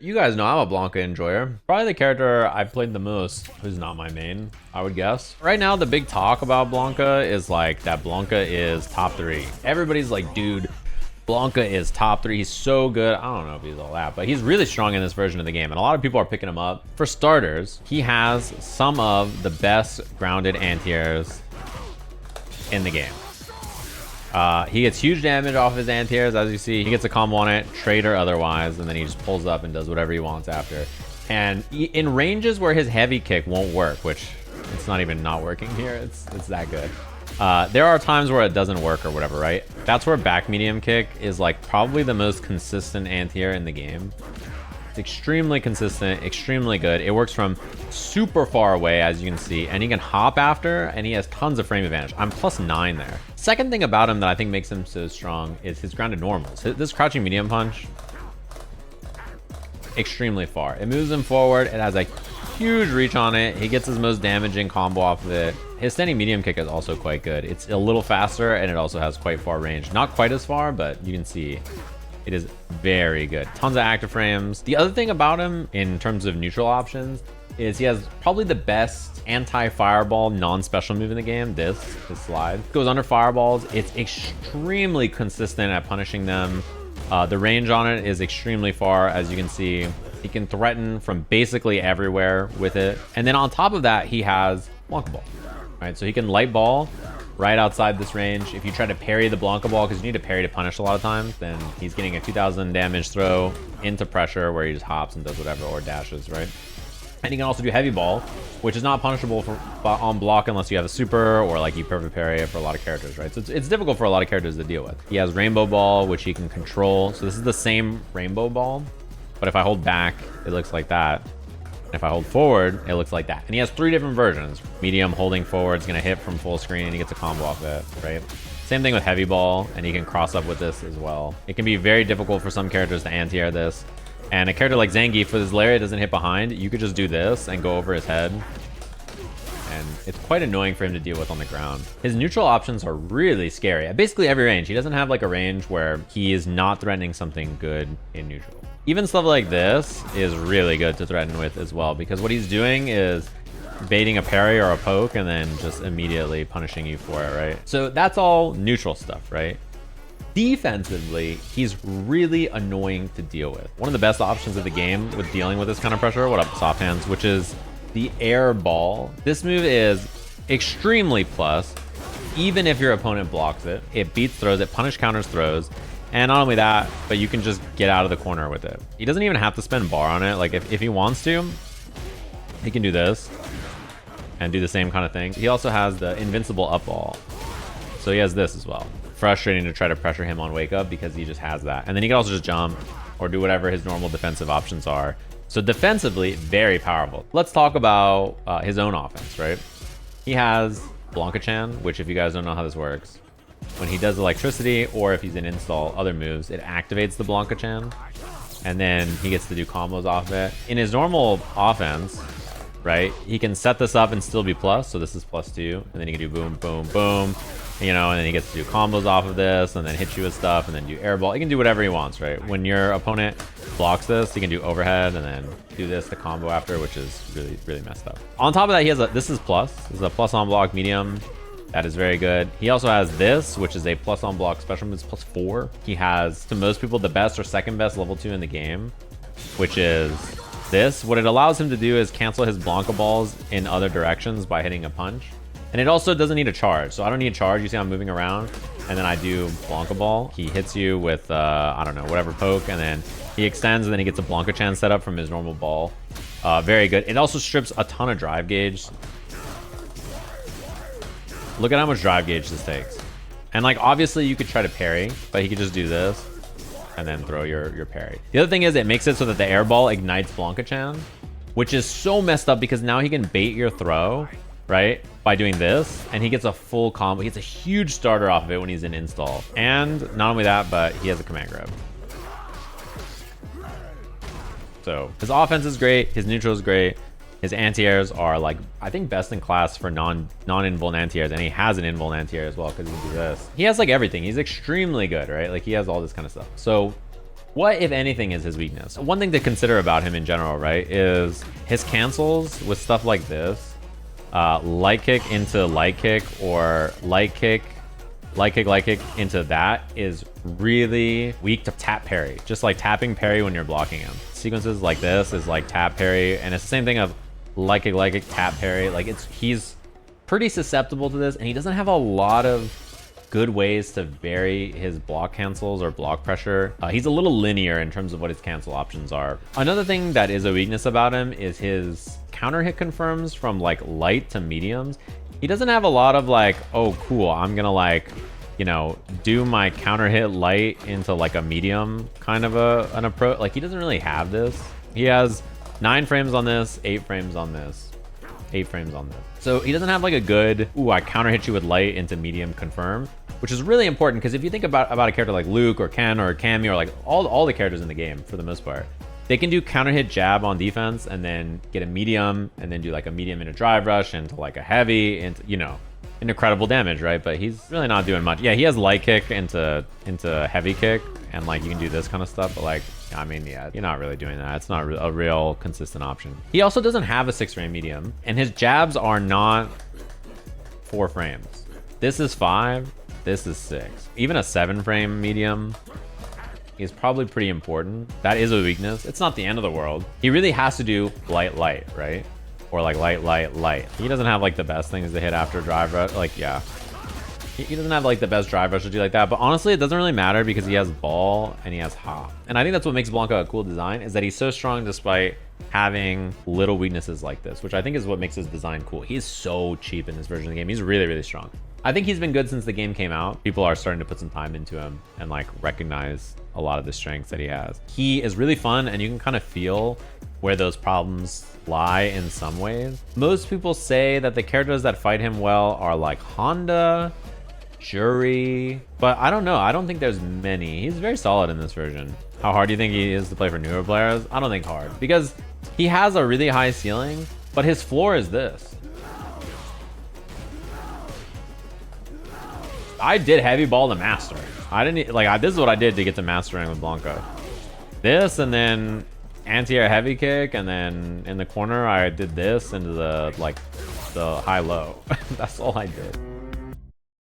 You guys know I'm a Blanka enjoyer. Probably the character I've played the most, who's not my main, I would guess. Right now, the big talk about Blanka is like that Blanka is top 3. Everybody's like, dude, Blanka is top 3. He's so good. I don't know if he's all that, but he's really strong in this version of the game, and a lot of people are picking him up. For starters, he has some of the best grounded anti-airs in the game. He gets huge damage off his anti-airs, as you see. He gets a combo on it, trade or otherwise, and then he just pulls up and does whatever he wants after. And in ranges where his heavy kick won't work, which it's not even not working here, it's that good. There are times where it doesn't work or whatever, right? That's where back medium kick is like probably the most consistent anti-air in the game. It's extremely consistent, extremely good. It works from super far away, as you can see, and he can hop after, and he has tons of frame advantage. I'm +9 there. Second thing about him that I think makes him so strong is his grounded normals. This crouching medium punch, extremely far. It moves him forward. It has a huge reach on it. He gets his most damaging combo off of it. His standing medium kick is also quite good. It's a little faster, and it also has quite far range. Not quite as far, but you can see it is very good. Tons of active frames. The other thing about him in terms of neutral options is he has probably the best anti-fireball non-special move in the game. This slide goes under fireballs. It's extremely consistent at punishing them. The range on it is extremely far, as you can see. He can threaten from basically everywhere with it. And then on top of that, he has Blanka Ball. Right, so he can light ball right outside this range. If you try to parry the Blanka Ball, because you need to parry to punish a lot of times, then he's getting a 2000 damage throw into pressure where he just hops and does whatever, or dashes, right? And he can also do heavy ball, which is not punishable on block unless you have a super or like you perfect parry for a lot of characters, right? So it's difficult for a lot of characters to deal with. He has rainbow ball, which he can control. So this is the same rainbow ball, but if I hold back, it looks like that. If I hold forward, it looks like that. And he has 3 different versions. Medium holding forward is going to hit from full screen, and he gets a combo off it, right? Same thing with heavy ball, and he can cross up with this as well. It can be very difficult for some characters to anti-air this. And a character like Zangief, with his lariat doesn't hit behind, you could just do this and go over his head. And it's quite annoying for him to deal with on the ground. His neutral options are really scary. At basically every range. He doesn't have like a range where he is not threatening something good in neutral. Even stuff like this is really good to threaten with as well, because what he's doing is baiting a parry or a poke and then just immediately punishing you for it, right? So that's all neutral stuff, right? Defensively, he's really annoying to deal with. One of the best options of the game with dealing with this kind of pressure, what up, soft hands, which is the air ball. This move is extremely plus, even if your opponent blocks it. It beats throws, it punish counters throws. And not only that, but you can just get out of the corner with it. He doesn't even have to spend bar on it. Like if he wants to, he can do this and do the same kind of thing. He also has the invincible up ball. So he has this as well. Frustrating to try to pressure him on wake up because he just has that. And then he can also just jump or do whatever his normal defensive options are. So defensively, very powerful. Let's talk about his own offense, right? He has Blanka-chan, which if you guys don't know how this works, when he does electricity or if he's in install other moves, it activates the Blanka-chan, and then he gets to do combos off of it. In his normal offense, right, he can set this up and still be plus, so this is +2, and then he can do boom, boom, boom, you know, and then he gets to do combos off of this, and then hit you with stuff, and then do airball. He can do whatever he wants, right? When your opponent blocks this, he can do overhead, and then do this, the combo after, which is really, really messed up. On top of that, he has this is plus. This is a plus on block medium. That is very good. He also has this, which is a plus on block special moves +4. He has, to most people, the best or second best level 2 in the game, which is this. What it allows him to do is cancel his Blanka balls in other directions by hitting a punch. And it also doesn't need a charge. So I don't need a charge. You see I'm moving around, and then I do Blanka ball. He hits you with, I don't know, whatever poke, and then he extends, and then he gets a Blanka-chan set up from his normal ball. Very good. It also strips a ton of drive gauge. Look at how much drive gauge this takes. And like, obviously you could try to parry, but he could just do this and then throw your parry. The other thing is it makes it so that the air ball ignites Blanka-chan, which is so messed up because now he can bait your throw, right, by doing this, and he gets a full combo. He gets a huge starter off of it when he's in install. And not only that, but he has a command grab. So his offense is great, his neutral is great. His anti-airs are like, I think, best in class for non-invuln anti-airs, and he has an invuln anti-air as well because he can do this. He has like everything. He's extremely good, right? Like he has all this kind of stuff. So What, if anything, is his weakness? One thing to consider about him in general, right, is his cancels with stuff like this. Light kick into light kick, or light kick into that is really weak to tap parry. Just like tapping parry when you're blocking him. Sequences like this is like tap parry, and it's the same thing of light kick, tap parry. Like he's pretty susceptible to this, and he doesn't have a lot of good ways to vary his block cancels or block pressure. He's a little linear in terms of what his cancel options are. Another thing that is a weakness about him is his counter hit confirms from like light to mediums. He doesn't have a lot of like, oh cool, I'm gonna like, you know, do my counter hit light into like a medium kind of an approach. Like he doesn't really have this. He has 9 frames on this, 8 frames on this, 8 frames on this. So he doesn't have like a good, ooh, I counter hit you with light into medium confirm, which is really important because if you think about a character like Luke or Ken or Cammy or like all the characters in the game for the most part, they can do counter hit jab on defense and then get a medium and then do like a medium into drive rush into like a heavy into, you know, into credible damage, right? But he's really not doing much. Yeah, he has light kick into heavy kick, and like you can do this kind of stuff, but like, I mean, yeah, you're not really doing that. It's not a real consistent option. He also doesn't have a 6-frame medium, and his jabs are not 4 frames. This is 5, this is 6. Even a 7-frame medium is probably pretty important. That is a weakness. It's not the end of the world. He really has to do light, right? Or like light. He doesn't have like the best things to hit after drive rush. Like, yeah. He doesn't have like the best drive rush to do like that, but honestly it doesn't really matter because he has ball and he has hop. And I think that's what makes Blanka a cool design, is that he's so strong despite having little weaknesses like this, which I think is what makes his design cool. He's so cheap in this version of the game. He's really strong. I think he's been good since the game came out. People are starting to put some time into him and like recognize a lot of the strengths that he has. He is really fun, and you can kind of feel where those problems lie in some ways. Most people say that the characters that fight him well are like Honda, Jury, but I don't know. I don't think there's many. He's very solid in this version. How hard do you think he is to play for newer players? I don't think hard, because he has a really high ceiling, but his floor is this. I did heavy ball to master. I didn't like, this is what I did to get to mastering with Blanka. This, and then anti-air heavy kick, and then in the corner I did this into the like the high low. That's all I did.